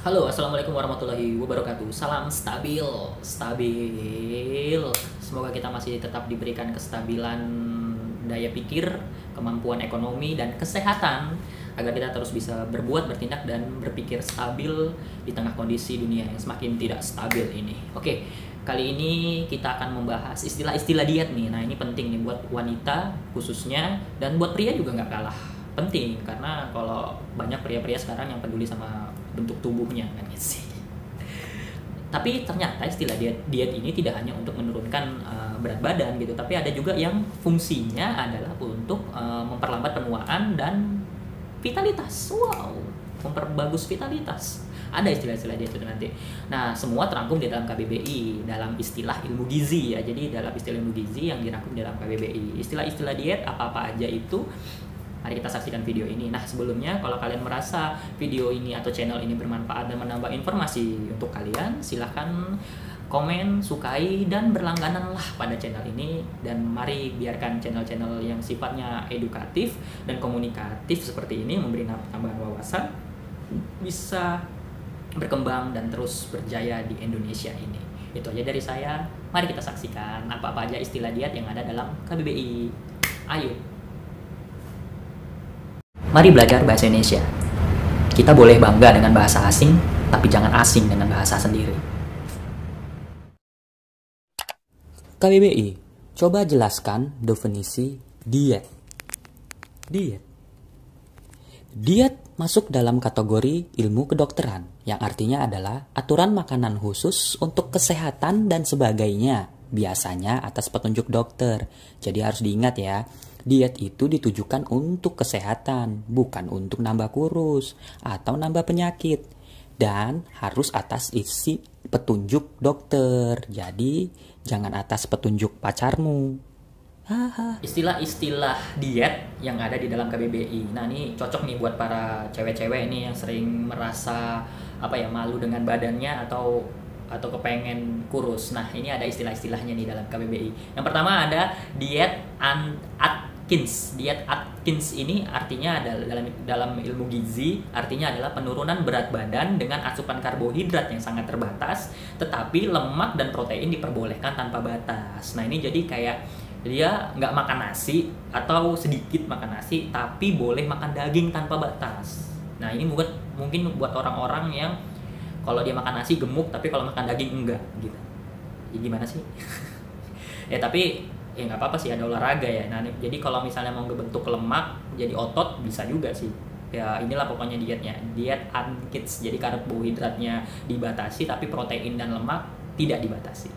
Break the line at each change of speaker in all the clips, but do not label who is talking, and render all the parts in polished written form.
Halo, assalamualaikum warahmatullahi wabarakatuh. Salam stabil, stabil. Semoga kita masih tetap diberikan kestabilan daya pikir, kemampuan ekonomi, dan kesehatan agar kita terus bisa berbuat, bertindak, dan berpikir stabil di tengah kondisi dunia yang semakin tidak stabil ini. Oke, kali ini kita akan membahas istilah-istilah diet nih. Nah, ini penting nih buat wanita khususnya, dan buat pria juga nggak kalah penting, karena kalau banyak pria-pria sekarang yang peduli sama bentuk tubuhnya kan gitu sih. Tapi ternyata istilah diet ini tidak hanya untuk menurunkan berat badan gitu, tapi ada juga yang fungsinya adalah untuk memperlambat penuaan dan vitalitas. Wow, memperbagus vitalitas. Ada istilah-istilah diet itu nanti. Nah, semua terangkum di dalam KBBI, dalam istilah ilmu gizi ya. Jadi dalam istilah ilmu gizi yang dirangkum dalam KBBI. Istilah-istilah diet apa-apa aja itu, mari kita saksikan video ini. Nah, sebelumnya kalau kalian merasa video ini atau channel ini bermanfaat dan menambah informasi untuk kalian, silahkan komen, sukai, dan berlanggananlah pada channel ini. Dan mari biarkan channel-channel yang sifatnya edukatif dan komunikatif seperti ini, memberi tambahan wawasan, bisa berkembang dan terus berjaya di Indonesia ini. Itu aja dari saya. Mari kita saksikan apa-apa aja istilah diet yang ada dalam KBBI. Ayo. Mari belajar bahasa Indonesia. Kita boleh bangga dengan bahasa asing, tapi jangan asing dengan bahasa sendiri.
KBBI, coba jelaskan definisi diet. Diet masuk dalam kategori ilmu kedokteran, yang artinya adalah aturan makanan khusus untuk kesehatan dan sebagainya, biasanya atas petunjuk dokter. Jadi harus diingat ya, diet itu ditujukan untuk kesehatan, bukan untuk nambah kurus atau nambah penyakit. Dan harus atas isi petunjuk dokter. Jadi jangan atas petunjuk pacarmu.
Istilah-istilah diet yang ada di dalam KBBI. Nah, ini cocok nih buat para cewek-cewek nih yang sering merasa malu dengan badannya atau kepengen kurus. Nah, ini ada istilah-istilahnya nih dalam KBBI. Yang pertama ada diet Atkins. Diet Atkins ini artinya adalah dalam ilmu gizi, artinya adalah penurunan berat badan dengan asupan karbohidrat yang sangat terbatas, tetapi lemak dan protein diperbolehkan tanpa batas. Nah, ini jadi kayak dia nggak makan nasi atau sedikit makan nasi, tapi boleh makan daging tanpa batas. Nah, ini mungkin buat orang-orang yang kalau dia makan nasi gemuk, tapi kalau makan daging enggak gitu. Ya gimana sih? Ya tapi ya nggak apa-apa sih, ada olahraga ya. Nah, jadi kalau misalnya mau ngebentuk lemak jadi otot bisa juga sih. Ya inilah pokoknya dietnya, diet Atkins. Jadi karbohidratnya dibatasi, tapi protein dan lemak tidak dibatasi.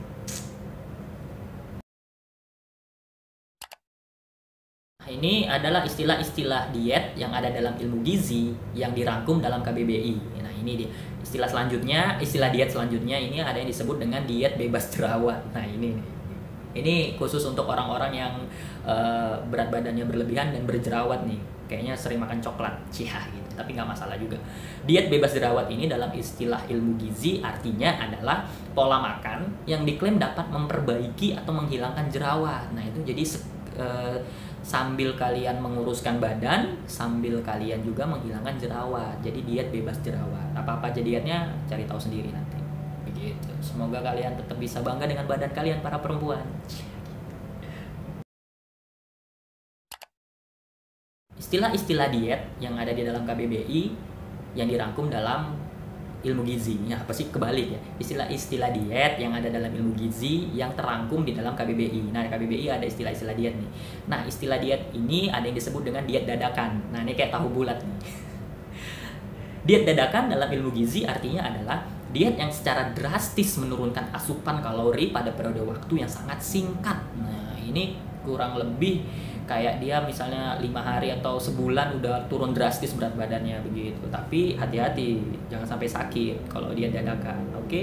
Nah, ini adalah istilah-istilah diet yang ada dalam ilmu gizi yang dirangkum dalam KBBI. Nah, ini dia. Istilah diet selanjutnya ini ada yang disebut dengan diet bebas jerawat. Nah, ini khusus untuk orang-orang yang berat badannya berlebihan dan berjerawat nih. Kayaknya sering makan coklat, cihah gitu. Tapi nggak masalah juga. Diet bebas jerawat ini dalam istilah ilmu gizi artinya adalah pola makan yang diklaim dapat memperbaiki atau menghilangkan jerawat. Nah, itu jadi sambil kalian menguruskan badan, sambil kalian juga menghilangkan jerawat. Jadi diet bebas jerawat. Apa-apa aja dietnya, cari tahu sendiri nanti. Begitu. Semoga kalian tetap bisa bangga dengan badan kalian, para perempuan. Istilah-istilah diet yang ada di dalam KBBI yang dirangkum dalam ilmu gizi. Ya, apa sih kebalik ya? Istilah-istilah diet yang ada dalam ilmu gizi yang terangkum di dalam KBBI. Nah, di KBBI ada istilah-istilah diet nih. Nah, istilah diet ini ada yang disebut dengan diet dadakan. Nah, ini kayak tahu bulat nih. Diet dadakan dalam ilmu gizi artinya adalah diet yang secara drastis menurunkan asupan kalori pada periode waktu yang sangat singkat. Nah, ini kurang lebih kayak dia misalnya 5 hari atau sebulan udah turun drastis berat badannya begitu. Tapi hati-hati, jangan sampai sakit kalau dia dadakan, oke?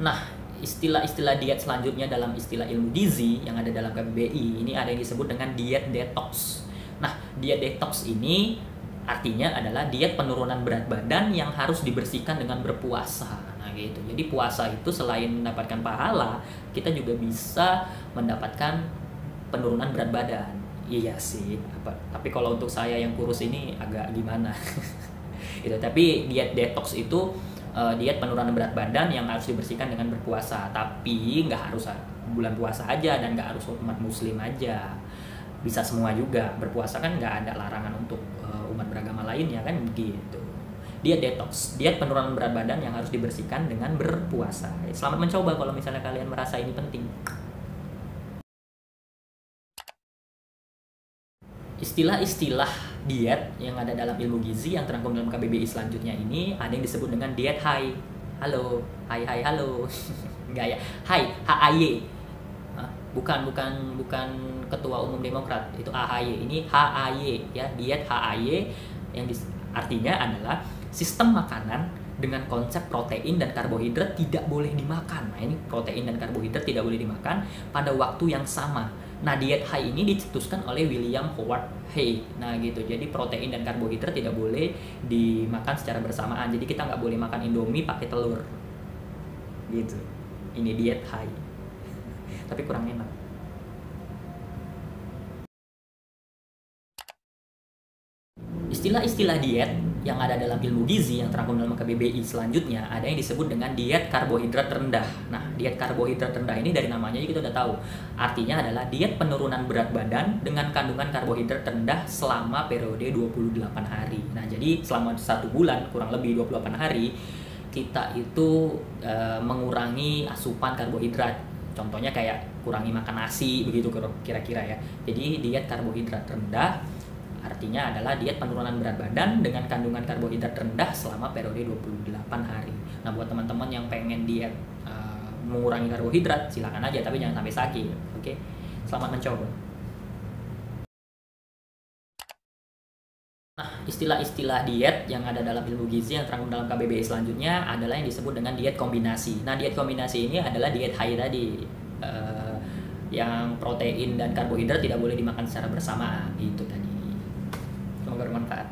Nah, istilah-istilah diet selanjutnya dalam istilah ilmu gizi yang ada dalam KBBI ini ada yang disebut dengan diet detox. Nah, diet detox ini artinya adalah diet penurunan berat badan yang harus dibersihkan dengan berpuasa. Nah, gitu. Jadi puasa itu selain mendapatkan pahala, kita juga bisa mendapatkan penurunan berat badan. Iya sih, tapi kalau untuk saya yang kurus ini agak gimana. Gitu. Tapi diet detox itu diet penurunan berat badan yang harus dibersihkan dengan berpuasa. Tapi nggak harus bulan puasa aja dan nggak harus umat muslim aja. Bisa semua juga. Berpuasa kan nggak ada larangan untuk umat beragama lainnya kan gitu. Diet detox, diet penurunan berat badan yang harus dibersihkan dengan berpuasa. Selamat mencoba kalau misalnya kalian merasa ini penting. Istilah-istilah diet yang ada dalam ilmu gizi yang terangkum dalam KBBI selanjutnya ini ada yang disebut dengan diet HAI. Halo, hai halo. Enggak ya. HAI, HAY. Bukan ketua umum Demokrat, itu AHY. Ini HAY ya, diet HAY yang artinya adalah sistem makanan dengan konsep protein dan karbohidrat tidak boleh dimakan. Nah, ini protein dan karbohidrat tidak boleh dimakan pada waktu yang sama. Nah, diet HAI ini dicetuskan oleh William Howard Hay. Nah, gitu. Jadi protein dan karbohidrat tidak boleh dimakan secara bersamaan. Jadi kita nggak boleh makan Indomie pakai telur. Gitu. Ini diet HAI. Tapi kurang enak. Istilah-istilah diet yang ada dalam ilmu gizi yang terangkum dalam KBBI selanjutnya ada yang disebut dengan diet karbohidrat rendah. Nah, diet karbohidrat rendah ini dari namanya kita udah tahu. Artinya adalah diet penurunan berat badan dengan kandungan karbohidrat rendah selama periode 28 hari. Nah, jadi selama 1 bulan, kurang lebih 28 hari, kita itu mengurangi asupan karbohidrat. Contohnya kayak kurangi makan nasi, begitu kira-kira ya. Jadi diet karbohidrat rendah artinya adalah diet penurunan berat badan dengan kandungan karbohidrat rendah selama periode 28 hari. Nah, buat teman-teman yang pengen diet mengurangi karbohidrat, silakan aja, tapi jangan sampai sakit. Oke? Selamat mencoba. Nah, istilah-istilah diet yang ada dalam ilmu gizi yang terangkum dalam KBBI selanjutnya adalah yang disebut dengan diet kombinasi. Nah, diet kombinasi ini adalah diet HAI tadi. Yang protein dan karbohidrat tidak boleh dimakan secara bersamaan. Itu tadi. Semoga bermanfaat.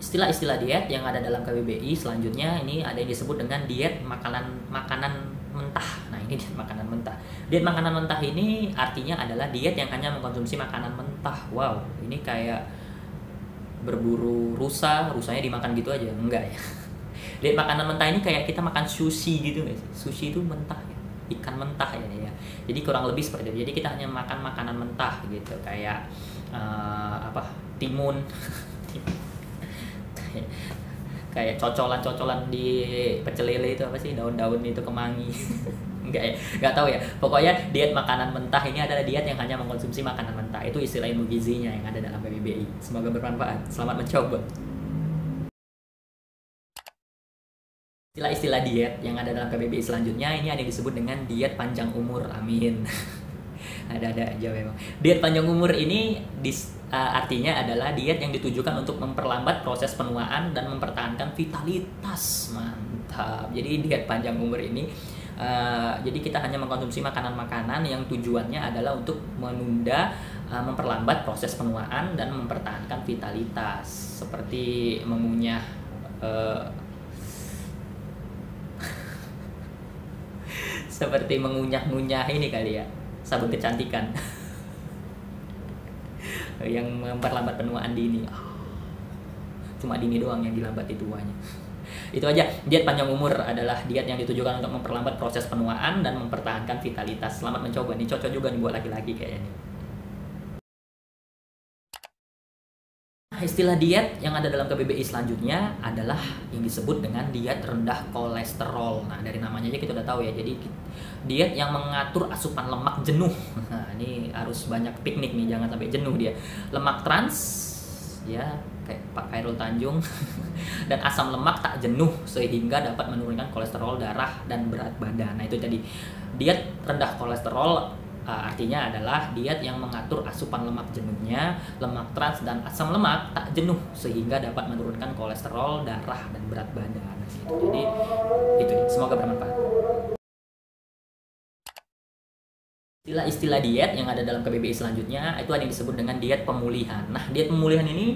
Istilah-istilah diet yang ada dalam KBBI selanjutnya ini ada yang disebut dengan diet makanan mentah. Nah, ini diet makanan mentah. Diet makanan mentah ini artinya adalah diet yang hanya mengkonsumsi makanan mentah. Wow, ini kayak berburu rusanya dimakan gitu aja. Enggak ya. Diet makanan mentah ini kayak kita makan sushi gitu guys. Sushi itu mentah ya. Ikan mentah ya. Jadi kurang lebih seperti itu. Jadi kita hanya makan makanan mentah gitu, kayak timun, kayak cocolan di pecel lele itu apa sih, daun-daun itu kemangi. Enggak ya, nggak tahu ya. Pokoknya diet makanan mentah ini adalah diet yang hanya mengkonsumsi makanan mentah. Itu istilah ilmu gizinya yang ada dalam KBBI. Semoga bermanfaat. Selamat mencoba. Istilah-istilah diet yang ada dalam KBBI selanjutnya ini ada yang disebut dengan diet panjang umur. Amin. Ada aja memang. Diet panjang umur ini artinya adalah diet yang ditujukan untuk memperlambat proses penuaan dan mempertahankan vitalitas. Mantap. Jadi diet panjang umur ini jadi kita hanya mengkonsumsi makanan-makanan yang tujuannya adalah untuk menunda, memperlambat proses penuaan dan mempertahankan vitalitas, seperti mengunyah seperti mengunyah-ngunyah ini kali ya, sabun kecantikan. Yang memperlambat penuaan dini. Cuma dini doang yang dilambati tuanya. Itu aja. Diet panjang umur adalah diet yang ditujukan untuk memperlambat proses penuaan dan mempertahankan vitalitas. Selamat mencoba. Ini cocok juga nih buat laki-laki kayaknya nih. Istilah diet yang ada dalam KBBI selanjutnya adalah yang disebut dengan diet rendah kolesterol. Nah, dari namanya aja kita udah tahu ya. Jadi diet yang mengatur asupan lemak jenuh. Nah, ini harus banyak piknik nih, jangan sampai jenuh dia. Lemak trans, ya kayak Pak Khairul Tanjung. Dan asam lemak tak jenuh sehingga dapat menurunkan kolesterol darah dan berat badan. Nah, itu tadi diet rendah kolesterol. Artinya adalah diet yang mengatur asupan lemak jenuhnya, lemak trans dan asam lemak tak jenuh sehingga dapat menurunkan kolesterol, darah dan berat badan. Gitu. Jadi itu semoga bermanfaat. Istilah-istilah diet yang ada dalam KBBI selanjutnya itu ada yang disebut dengan diet pemulihan. Nah, diet pemulihan ini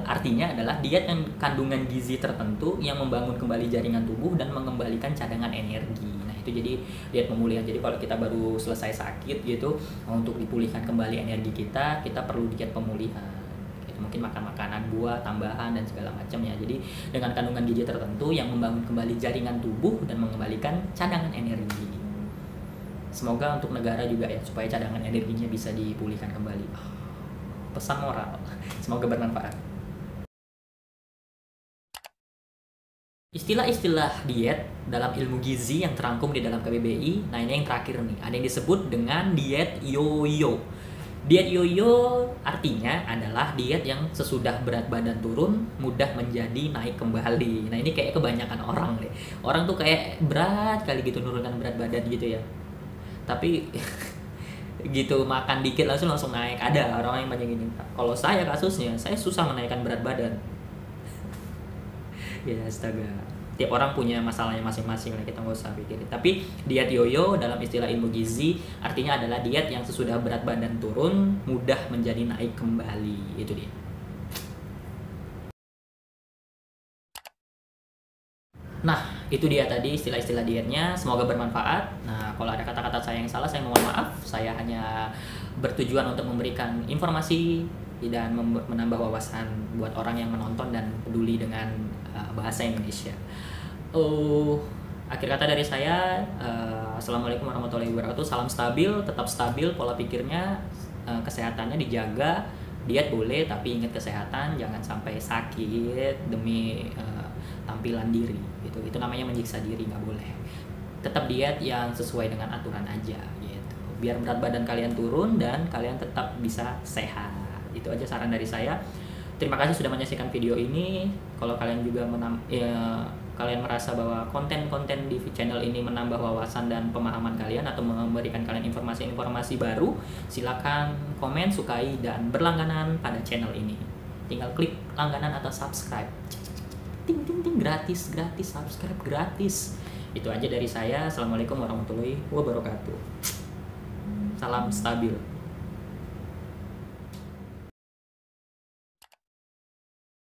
artinya adalah diet yang kandungan gizi tertentu yang membangun kembali jaringan tubuh dan mengembalikan cadangan energi. Nah, Itu jadi diet pemulihan. Jadi kalau kita baru selesai sakit gitu, untuk dipulihkan kembali energi kita perlu diet pemulihan. Mungkin makan makanan buah tambahan dan segala macam ya. Jadi dengan kandungan gizi tertentu yang membangun kembali jaringan tubuh dan mengembalikan cadangan energi. Semoga untuk negara juga ya, supaya cadangan energinya bisa dipulihkan kembali. Pesan moral, semoga bermanfaat. Istilah-istilah diet dalam ilmu gizi yang terangkum di dalam KBBI. Nah, ini yang terakhir nih, ada yang disebut dengan diet yo-yo. Diet yo-yo artinya adalah diet yang sesudah berat badan turun mudah menjadi naik kembali. Nah, ini kayak kebanyakan orang deh. Orang tuh kayak berat kali gitu nurunkan berat badan gitu ya. Tapi gitu makan dikit langsung naik. Ada orang yang banyak gini. Kalau saya kasusnya, saya susah menaikkan berat badan. Ya astaga. Tiap orang punya masalahnya masing-masing lah, kita nggak usah pikirin. Tapi diet yoyo dalam istilah ilmu gizi artinya adalah diet yang sesudah berat badan turun mudah menjadi naik kembali. Itu dia. Nah, itu dia tadi istilah-istilah dietnya. Semoga bermanfaat. Nah, kalau ada kata-kata saya yang salah, saya mohon maaf. Saya hanya bertujuan untuk memberikan informasi dan menambah wawasan buat orang yang menonton dan peduli dengan bahasa Indonesia. Akhir kata dari saya, assalamualaikum warahmatullahi wabarakatuh. Salam stabil, tetap stabil pola pikirnya, kesehatannya dijaga. Diet boleh, tapi ingat kesehatan, jangan sampai sakit demi tampilan diri. Itu namanya menyiksa diri, nggak boleh. Tetap diet yang sesuai dengan aturan aja, gitu. Biar berat badan kalian turun dan kalian tetap bisa sehat. Itu aja saran dari saya. Terima kasih sudah menyaksikan video ini. Kalau kalian juga kalian merasa bahwa konten-konten di channel ini menambah wawasan dan pemahaman kalian atau memberikan kalian informasi-informasi baru, silakan komen, sukai, dan berlangganan pada channel ini. Tinggal klik langganan atau subscribe. Ting ting ting, gratis, subscribe gratis. Itu aja dari saya. Assalamualaikum warahmatullahi wabarakatuh. Salam stabil.